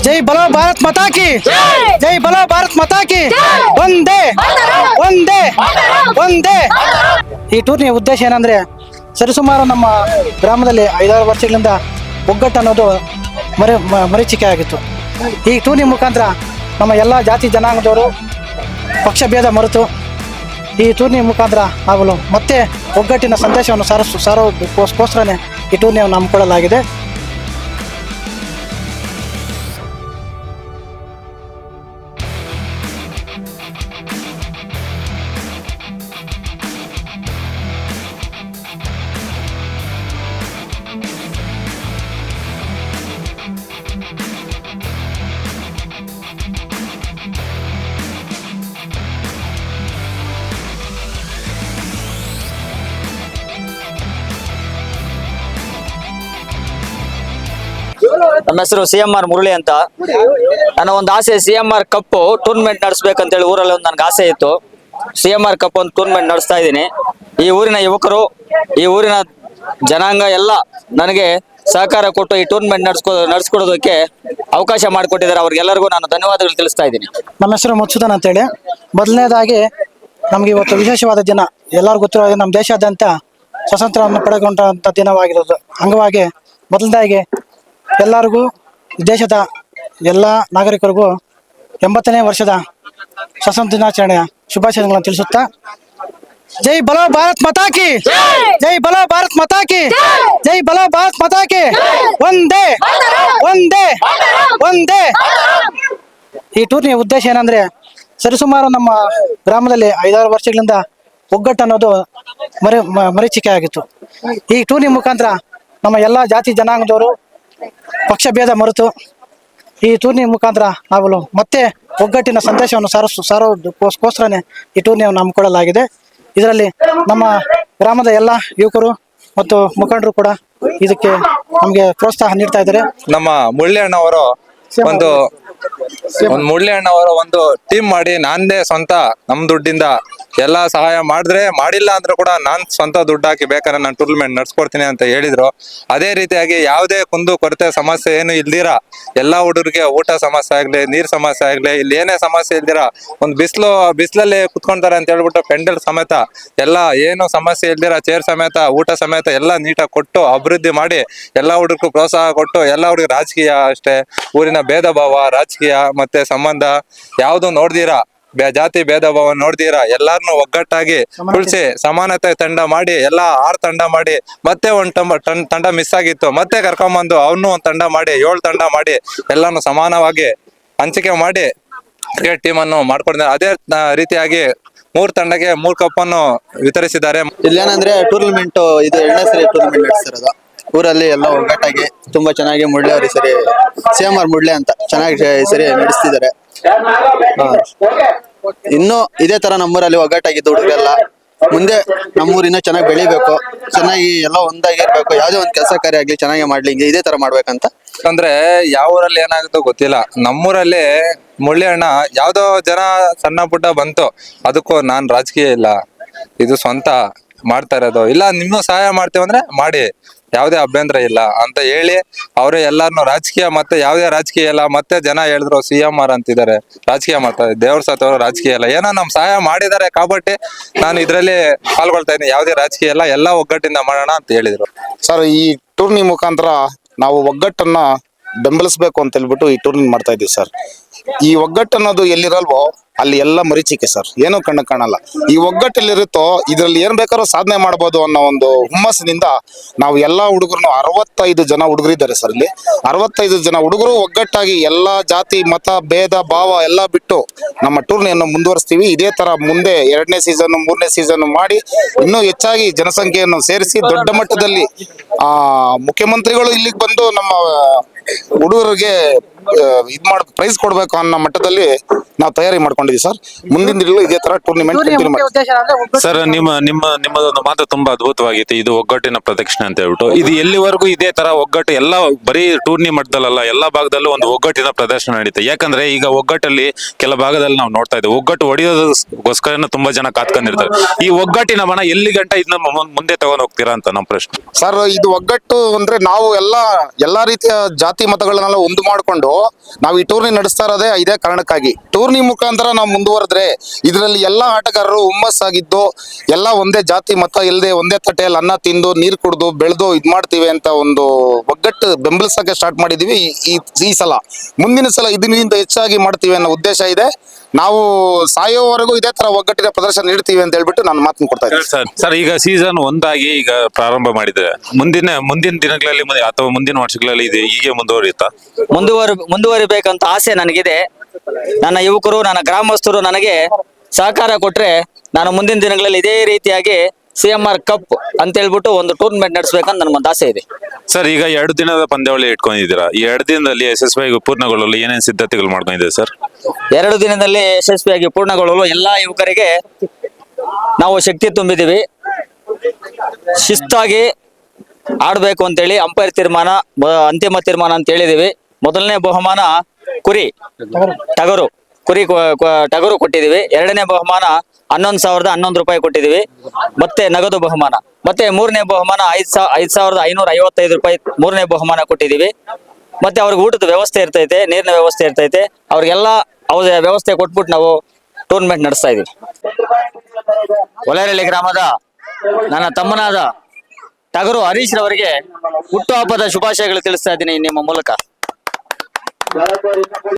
ಜೈ ಬಲೋ ಭಾರತ್ ಮಾತಾ ಕಿ ಜೈ ಬಲೋ ಭಾರತ್ ಮಾತಾ ಕಿ ಒಂದೇ ಒಂದೇ ಒಂದೇ. ಈ ಟೂರ್ನಿಯ ಉದ್ದೇಶ ಏನಂದ್ರೆ ಸರಿಸುಮಾರು ನಮ್ಮ ಗ್ರಾಮದಲ್ಲಿ 5-6 ವರ್ಷಗಳಿಂದ ಒಗ್ಗಟ್ಟು ಅನ್ನೋದು ಮರೀಚಿಕೆ ಆಗಿತ್ತು. ಈ ಟೂರ್ನಿ ಮುಖಾಂತರ ನಮ್ಮ ಎಲ್ಲ ಜಾತಿ ಜನಾಂಗದವರು ಪಕ್ಷ ಭೇದ ಮರೆತು ಈ ಟೂರ್ನಿ ಮುಖಾಂತರ ಆಗಲು ಮತ್ತೆ ಒಗ್ಗಟ್ಟಿನ ಸಂದೇಶವನ್ನು ಸಾರೋದಕ್ಕೋಸ್ಕರನೇ ಈ ಟೂರ್ನಿಯನ್ನು ಹಮ್ಮಿಕೊಳ್ಳಲಾಗಿದೆ. ನಮ್ಮ ಹೆಸರು CMR ಮುರಳಿ ಅಂತ. ನನ್ನ ಒಂದು ಆಸೆ CMR ಕಪ್ ಟೂರ್ನಮೆಂಟ್ ನಡೆಸಬೇಕಂತ ಹೇಳಿ ಊರಲ್ಲಿ ಒಂದು ನನಗೆ ಆಸೆ ಇತ್ತು. CMR ಕಪ್ ಒಂದು ಟೂರ್ನಮೆಂಟ್ ನಡೆಸ್ತಾ ಇದ್ದೀನಿ. ಈ ಊರಿನ ಯುವಕರು, ಈ ಊರಿನ ಜನಾಂಗ ಎಲ್ಲ ನನಗೆ ಸಹಕಾರ ಕೊಟ್ಟು ಈ ಟೂರ್ನಮೆಂಟ್ ನಡೆಸ್ಕೊಡೋದಕ್ಕೆ ಅವಕಾಶ ಮಾಡಿಕೊಟ್ಟಿದ್ದಾರೆ. ಅವ್ರಿಗೆಲ್ಲರಿಗೂ ನಾನು ಧನ್ಯವಾದಗಳು ತಿಳಿಸ್ತಾ ಇದ್ದೀನಿ. ನಮ್ಮ ಹೆಸರು ಮತ್ಸುದನ್ ಅಂತೇಳಿ. ಮೊದಲನೇದಾಗಿ ನಮ್ಗೆ ಇವತ್ತು ವಿಶೇಷವಾದ ದಿನ. ಎಲ್ಲರಿಗೂ ಗೊತ್ತಿರೋ ನಮ್ಮ ದೇಶಾದ್ಯಂತ ಸ್ವಾತಂತ್ರ್ಯವನ್ನು ಪಡೆದುಕೊಂಡಂಥ ದಿನವಾಗಿರೋದು ಅಂಗವಾಗಿ ಮೊದಲನೇದಾಗಿ ಎಲ್ಲರಿಗೂ ದೇಶದ ಎಲ್ಲ ನಾಗರಿಕರಿಗೂ 80ನೇ ವರ್ಷದ ಸ್ವಾತಂತ್ರ್ಯ ದಿನಾಚರಣೆಯ ಶುಭಾಶಯಗಳನ್ನು ತಿಳಿಸುತ್ತಾ ಜೈ ಬಲೋ ಭಾರತ್ ಮಾತಾ ಕಿ ಜೈ ಬಲೋ ಭಾರತ್ ಮಾತಾ ಕಿ ಜೈ ಬಲೋ ಭಾರತ್ ಮಾತಾ ಕಿ ಒಂದೇ ಒಂದೇ ಒಂದೇ. ಈ ಟೂರ್ನಿಯ ಉದ್ದೇಶ ಏನಂದ್ರೆ ಸರಿಸುಮಾರು ನಮ್ಮ ಗ್ರಾಮದಲ್ಲಿ 5-6 ವರ್ಷಗಳಿಂದ ಒಗ್ಗಟ್ಟು ಅನ್ನೋದು ಮರೀಚಿಕೆ ಆಗಿತ್ತು. ಈ ಟೂರ್ನಿ ಮುಖಾಂತರ ನಮ್ಮ ಎಲ್ಲ ಜಾತಿ ಜನಾಂಗದವರು ಪಕ್ಷ ಭೇದ ಮರೆತು ಈ ಟೂರ್ನಿ ಮುಖಾಂತರ ಆಗಲು ಮತ್ತೆ ಒಗ್ಗಟ್ಟಿನ ಸಂದೇಶವನ್ನು ಸಾರೋದಕ್ಕೋಸ್ಕರನೇ ಈ ಟೂರ್ನಿಯನ್ನು ಹಮ್ಮಿಕೊಳ್ಳಲಾಗಿದೆ. ಇದರಲ್ಲಿ ನಮ್ಮ ಗ್ರಾಮದ ಎಲ್ಲ ಯುವಕರು ಮತ್ತು ಮುಖಂಡರು ಕೂಡ ಇದಕ್ಕೆ ನಮಗೆ ಪ್ರೋತ್ಸಾಹ ನೀಡ್ತಾ ಇದ್ದಾರೆ. ನಮ್ಮ ಮುಳ್ಳಿಯಣ್ಣವರು ಒಂದು ಟೀಮ್ ಮಾಡಿ ನಾನೇ ಸ್ವಂತ ನಮ್ ದುಡ್ಡಿಂದ ಎಲ್ಲಾ ಸಹಾಯ ಮಾಡಿದ್ರೆ, ಮಾಡಿಲ್ಲ ಅಂದ್ರೂ ಕೂಡ ನಾನ್ ಸ್ವಂತ ದುಡ್ಡು ಹಾಕಿ ಬೇಕಾದ್ರೆ ನಾನು ಟೂರ್ನಮೆಂಟ್ ನಡ್ಸ್ಕೊಡ್ತೀನಿ ಅಂತ ಹೇಳಿದ್ರು. ಅದೇ ರೀತಿಯಾಗಿ ಯಾವುದೇ ಕುಂದು ಕೊರತೆ ಸಮಸ್ಯೆ ಏನು ಇಲ್ದಿರಾ ಎಲ್ಲಾ ಹುಡುಗರಿಗೆ ಊಟ ಸಮಸ್ಯೆ ಆಗ್ಲಿ, ನೀರ್ ಸಮಸ್ಯೆ ಆಗ್ಲಿ, ಇಲ್ಲಿ ಏನೇ ಸಮಸ್ಯೆ ಇಲ್ದಿರಾ ಒಂದು ಬಿಸಿಲಲ್ಲಿ ಕುತ್ಕೊಂತಾರೆ ಅಂತ ಹೇಳ್ಬಿಟ್ಟು ಪೆಂಡಲ್ ಸಮೇತ ಎಲ್ಲ ಏನು ಸಮಸ್ಯೆ ಇಲ್ದಿರಾ ಚೇರ್ ಸಮೇತ ಊಟ ಸಮೇತ ಎಲ್ಲ ನೀಟಾಗಿ ಕೊಟ್ಟು ಅಭಿವೃದ್ಧಿ ಮಾಡಿ ಎಲ್ಲಾ ಹುಡುಗರು ಪ್ರೋತ್ಸಾಹ ಕೊಟ್ಟು ಎಲ್ಲಾ ಹುಡುಗರು ರಾಜಕೀಯ ಅಷ್ಟೇ ಊರಿನ ಭೇದ ಭಾವ, ರಾಜಕೀಯ ಮತ್ತೆ ಸಂಬಂಧ ಯಾವ್ದು ನೋಡ್ದಿರಾ, ಜಾತಿ ಭೇದ ಭಾವ ನೋಡ್ದಿರಾ ಎಲ್ಲಾರನು ಒಗ್ಗಟ್ಟಾಗಿ ತುಳ್ಸಿ ಸಮಾನತೆ ತಂಡ ಮಾಡಿ ಎಲ್ಲಾ 6 ತಂಡ ಮಾಡಿ ಮತ್ತೆ ಒಂದ್ ತಂಡ ಮಿಸ್ ಆಗಿತ್ತು, ಮತ್ತೆ ಕರ್ಕೊಂಬಂದು ಅವನು ಒಂದ್ ತಂಡ ಮಾಡಿ 7 ತಂಡ ಮಾಡಿ ಎಲ್ಲಾನು ಸಮಾನವಾಗಿ ಹಂಚಿಕೆ ಮಾಡಿ ಕ್ರಿಕೆಟ್ ಟೀಮ್ ಅನ್ನು ಮಾಡ್ಕೊಂಡಿದ್ದಾರೆ. ಅದೇ ರೀತಿಯಾಗಿ 3 ತಂಡಕ್ಕೆ 3 ಕಪ್ ಅನ್ನು ವಿತರಿಸಿದ್ದಾರೆ. ಇಲ್ಲೇನಂದ್ರೆ ಟೂರ್ನಮೆಂಟ್ ಇದು 2ನೇ ಸರಿ ಟೂರ್ನಮೆಂಟ್ ನಡೆಸ್ತಿರೋದು. ಊರಲ್ಲಿ ಎಲ್ಲ ಒಗ್ಗಟ್ಟಾಗಿ ತುಂಬಾ ಚೆನ್ನಾಗಿ ಮುಳ್ಳೆ ಅವರು ಸರಿ CMR ಮುಳ್ಳೆ ಅಂತ ಚೆನ್ನಾಗಿ ಸರಿ ನಡೆಸ್ತಿದ್ದಾರೆ. ಇನ್ನು ಇದೇ ತರ ನಮ್ಮೂರಲ್ಲಿ ಒಗ್ಗಟ್ಟಾಗಿದ್ದು ಹುಡುಗರೆಲ್ಲ ಮುಂದೆ ನಮ್ಮೂರು ಇನ್ನೂ ಚೆನ್ನಾಗಿ ಬೆಳಿಬೇಕು, ಚೆನ್ನಾಗಿ ಎಲ್ಲ ಒಂದಾಗಿರ್ಬೇಕು, ಯಾವ್ದೇ ಒಂದು ಕೆಲಸ ಕಾರ್ಯ ಆಗ್ಲಿ ಚೆನ್ನಾಗಿ ಮಾಡ್ಲಿ, ಇದೇ ತರ ಮಾಡ್ಬೇಕಂತ. ಅಂದ್ರೆ ಯಾವ ಊರಲ್ಲಿ ಏನಾಗುತ್ತೋ ಗೊತ್ತಿಲ್ಲ, ನಮ್ಮೂರಲ್ಲಿ ಮುಳ್ಳಿ ಅಣ್ಣ ಯಾವ್ದೋ ಜನ ಸಣ್ಣ ಪುಟ್ಟ ಬಂತು, ಅದಕ್ಕೂ ನಾನ್ ರಾಜಕೀಯ ಇಲ್ಲ, ಇದು ಸ್ವಂತ ಮಾಡ್ತಾ ಇರೋದು, ಇಲ್ಲ ನಿಮ್ಗೂ ಸಹಾಯ ಮಾಡ್ತೇವೆ ಅಂದ್ರೆ ಮಾಡಿ, ಯಾವ್ದೇ ಅಭ್ಯಂತರ ಇಲ್ಲ ಅಂತ ಹೇಳಿ ಅವರೇ ಎಲ್ಲಾರ್ನು ರಾಜಕೀಯ ಮತ್ತೆ ಯಾವ್ದೇ ರಾಜಕೀಯ ಇಲ್ಲ. ಮತ್ತೆ ಜನ ಹೇಳಿದ್ರು CMR ಅಂತಿದ್ದಾರೆ, ರಾಜಕೀಯ ಮಾಡ್ತಾರೆ, ದೇವ್ರ ಸತ್ತವರು ರಾಜಕೀಯ ಇಲ್ಲ, ಏನೋ ನಮ್ ಸಹಾಯ ಮಾಡಿದ್ದಾರೆ కాబట్టి ನಾನು ಇದ್ರಲ್ಲಿ ಪಾಲ್ಗೊಳ್ತಾ ಇದ್ದೀನಿ, ಯಾವ್ದೇ ರಾಜಕೀಯ ಇಲ್ಲ, ಎಲ್ಲ ಒಗ್ಗಟ್ಟಿಂದ ಮಾಡೋಣ ಅಂತ ಹೇಳಿದ್ರು. ಸರ್, ಈ ಟೂರ್ನಿ ಮುಖಾಂತರ ನಾವು ಒಗ್ಗಟ್ಟನ್ನ ಬೆಂಬಲಿಸಬೇಕು ಅಂತ ಹೇಳ್ಬಿಟ್ಟು ಈ ಟೂರ್ನಿ ಮಾಡ್ತಾ ಇದೀವಿ ಸರ್. ಈ ಒಗ್ಗಟ್ಟು ಅನ್ನೋದು ಎಲ್ಲಿರಲ್ವೋ ಅಲ್ಲಿ ಎಲ್ಲ ಮರೀಚಿಕೆ ಸರ್, ಏನೂ ಕಣ್ಣು ಕಾಣಲ್ಲ. ಈ ಒಗ್ಗಟ್ಟಲ್ಲಿರುತ್ತೋ ಇದ್ರಲ್ಲಿ ಏನ್ ಬೇಕಾದ್ರೂ ಸಾಧನೆ ಮಾಡ್ಬೋದು ಅನ್ನೋ ಒಂದು ಹುಮ್ಮಸ್ಸಿನಿಂದ ನಾವು ಎಲ್ಲಾ ಹುಡುಗರು 65 ಜನ ಹುಡುಗರಿದ್ದಾರೆ ಸರ್. ಇಲ್ಲಿ 65 ಜನ ಹುಡುಗರು ಒಗ್ಗಟ್ಟಾಗಿ ಎಲ್ಲಾ ಜಾತಿ ಮತ ಭೇದ ಭಾವ ಎಲ್ಲ ಬಿಟ್ಟು ನಮ್ಮ ಟೂರ್ನಿಯನ್ನು ಮುಂದುವರಿಸ್ತೀವಿ. ಇದೇ ತರ ಮುಂದೆ 2ನೇ ಸೀಸನ್ 3ನೇ ಸೀಸನ್ ಮಾಡಿ ಇನ್ನೂ ಹೆಚ್ಚಾಗಿ ಜನಸಂಖ್ಯೆಯನ್ನು ಸೇರಿಸಿ ದೊಡ್ಡ ಮಟ್ಟದಲ್ಲಿ ಮುಖ್ಯಮಂತ್ರಿಗಳು ಇಲ್ಲಿಗೆ ಬಂದು ನಮ್ಮ ಹುಡುಗರಿಗೆ ಪ್ರೈಸ್ ಕೊಡ್ಬೇಕು ಅನ್ನೋ ಮಟ್ಟದಲ್ಲಿ ನಾವು ತಯಾರಿ ಮಾಡ್ಕೊಂಡಿದ್ದೀವಿ ಸರ್. ಮುಂದಿನ ದಿನಗಳು ಇದೇ ತರ ಟೂರ್ನಿಮೆಂಟ್ ಟೂರ್ನಿಯ ಕಂಟಿನ್ಯೂ ಮುಖ್ಯ ಮಾಡಿ. ಉದ್ದೇಶ ಅಂದ್ರೆ ಒಗ್ಗಟ್ಟು. ಸರ್ ನಿಮ್ಮದೊಂದು ಮಾತು ತುಂಬಾ ಅದ್ಭುತವಾಗಿತ್ತು. ಇದು ಒಗ್ಗಟ್ಟಿನ ಪ್ರದಕ್ಷಿಣೆ ಅಂತ ಹೇಳ್ಬಿಟ್ಟು ಇದು ಎಲ್ಲಿವರೆಗೂ ಇದೇ ತರ ಒಗ್ಗಟ್ಟು ಎಲ್ಲ ಬರೀ ಟೂರ್ನಿ ಮಟ್ಟದಲ್ಲ ಎಲ್ಲಾ ಭಾಗದಲ್ಲೂ ಒಂದು ಒಗ್ಗಟ್ಟಿನ ಪ್ರದರ್ಶನ ನಡೀತೆ. ಯಾಕಂದ್ರೆ ಈಗ ಒಗ್ಗಟ್ಟಲ್ಲಿ ಕೆಲ ಭಾಗದಲ್ಲಿ ನಾವು ನೋಡ್ತಾ ಇದ್ದೇವೆ, ಒಗ್ಗಟ್ಟು ಹೊಡೆಯೋದಕ್ಕೋಸ್ಕರ ತುಂಬಾ ಜನ ಕಾತ್ಕೊಂಡಿರ್ತಾರೆ. ಈ ಒಗ್ಗಟ್ಟಿನ ಬಣ ಎಲ್ಲಿ ಗಂಟ ಇದನ್ನ ಮುಂದೆ ತಗೊಂಡ್ ಹೋಗ್ತೀರಾ ಅಂತ ನಮ್ಮ ಪ್ರಶ್ನೆ. ಸರ್, ಇದು ಒಗ್ಗಟ್ಟು ಅಂದ್ರೆ ನಾವು ಎಲ್ಲಾ ರೀತಿಯ ಜಾತಿ ಮತಗಳನ್ನೆಲ್ಲ ಒಂದು ಮಾಡಿಕೊಂಡು ನಾವು ಈ ಟೂರ್ನಿ ನಡೆಸ್ತಾ ಇರೋದೇ ಇದೇ ಕಾರಣಕ್ಕಾಗಿ. ಟೂರ್ನಿ ಮುಖಾಂತರ ನಾವು ಮುಂದುವರೆದ್ರೆ ಇದರಲ್ಲಿ ಎಲ್ಲಾ ಆಟಗಾರರು ಹುಮ್ಮಸ್ಸಾಗಿದ್ದು ಎಲ್ಲ ಒಂದೇ ಜಾತಿ ಮತ ಇಲ್ಲದೆ ಒಂದೇ ತಟ್ಟೆಯಲ್ಲಿ ಅನ್ನ ತಿಂದು ನೀರು ಕುಡಿದು ಬೆಳೆದು ಇದ್ ಮಾಡ್ತೀವಿ ಅಂತ ಒಂದು ಒಗ್ಗಟ್ಟು ಬೆಂಬಲಿಸಕ್ಕೆ ಸ್ಟಾರ್ಟ್ ಮಾಡಿದೀವಿ. ಈ ಸಲ ಮುಂದಿನ ಸಲ ಇದರಿಂದ ಹೆಚ್ಚಾಗಿ ಮಾಡ್ತೀವಿ ಅನ್ನೋ ಉದ್ದೇಶ ಇದೆ. ನಾವು ಸಾಯೋವರೆಗೂ ಇದೇ ತರ ಒಗ್ಗಟ್ಟಿನ ಪ್ರದರ್ಶನ ನೀಡ್ತೀವಿ ಅಂತ ಹೇಳ್ಬಿಟ್ಟು ನಾನು ಮಾತನ್ನು ಕೊಡ್ತಾ ಇದ್ದೀನಿ. ಸರ್, ಈಗ ಸೀಸನ್ ಒಂದಾಗಿ ಈಗ ಪ್ರಾರಂಭ ಮಾಡಿದ್ರೆ ಮುಂದಿನ ದಿನಗಳಲ್ಲಿ ಅಥವಾ ಮುಂದಿನ ವರ್ಷಗಳಲ್ಲಿ ಇದು ಹೀಗೆ ಮುಂದುವರಿಯುತ್ತಾ? ಮುಂದುವರಿಬೇಕಂತ ಆಸೆ ನನಗಿದೆ. ನನ್ನ ಯುವಕರು, ನನ್ನ ಗ್ರಾಮಸ್ಥರು ನನಗೆ ಸಹಕಾರ ಕೊಟ್ರೆ ನಾನು ಮುಂದಿನ ದಿನಗಳಲ್ಲಿ ಇದೇ ರೀತಿಯಾಗಿ CMR ಕಪ್ ಅಂತ ಹೇಳ್ಬಿಟ್ಟು ಒಂದು ಟೂರ್ನಮೆಂಟ್ ನಡೆಸಬೇಕಂತ ನನ್ಗೊಂದು ಆಸೆ ಇದೆ. ಸರ್, ಈಗ 2 ದಿನದ ಪಂದ್ಯಾವಳಿ ಇಟ್ಕೊಂಡಿದ್ದೀರಾ. ಈ 2 ದಿನದಲ್ಲಿ ಯಶಸ್ವಿಯಾಗಿ ಪೂರ್ಣಗೊಳ್ಳಲು ಏನೇನು ಸಿದ್ಧತೆಗಳು ಮಾಡ್ಕೊಂಡಿದ್ದೀರಾ ಸರ್? 2 ದಿನದಲ್ಲಿ ಯಶಸ್ವಿಯಾಗಿ ಪೂರ್ಣಗೊಳ್ಳಲು ಎಲ್ಲಾ ಯುವಕರಿಗೆ ನಾವು ಶಕ್ತಿ ತುಂಬಿದೀವಿ. ಶಿಸ್ತಾಗಿ ಆಡ್ಬೇಕು ಅಂತೇಳಿ ಅಂಪೈರ್ ತೀರ್ಮಾನ, ಅಂತಿಮ ತೀರ್ಮಾನ ಅಂತ ಹೇಳಿದೀವಿ. ಮೊದಲನೇ ಬಹುಮಾನ ಟಗರು ಟಗರು ಕೊಟ್ಟಿದೀವಿ. 2ನೇ ಬಹುಮಾನ 11,011 ರೂಪಾಯಿ ಕೊಟ್ಟಿದೀವಿ, ಮತ್ತೆ ನಗದು ಬಹುಮಾನ. ಮತ್ತೆ 3ನೇ ಬಹುಮಾನ 5,555 ರೂಪಾಯಿ 3ನೇ ಬಹುಮಾನ ಕೊಟ್ಟಿದೀವಿ. ಮತ್ತೆ ಅವ್ರಿಗೆ ಊಟದ ವ್ಯವಸ್ಥೆ ಇರ್ತೈತೆ, ನೀರಿನ ವ್ಯವಸ್ಥೆ ಇರ್ತೈತೆ. ಅವ್ರಿಗೆಲ್ಲ ಅವ್ರ ವ್ಯವಸ್ಥೆ ಕೊಟ್ಬಿಟ್ಟು ನಾವು ಟೂರ್ನಮೆಂಟ್ ನಡೆಸ್ತಾ ಇದೀವಿ. ಒಲೆರಳ್ಳಿ ಗ್ರಾಮದ ನನ್ನ ತಮ್ಮನಾದ ಟಗರು ಹರೀಶ್ ರವರಿಗೆ ಹುಟ್ಟುಹಬ್ಬದ ಶುಭಾಶಯಗಳು ತಿಳಿಸ್ತಾ ಇದ್ದೀನಿ ನಿಮ್ಮ ಮೂಲಕ.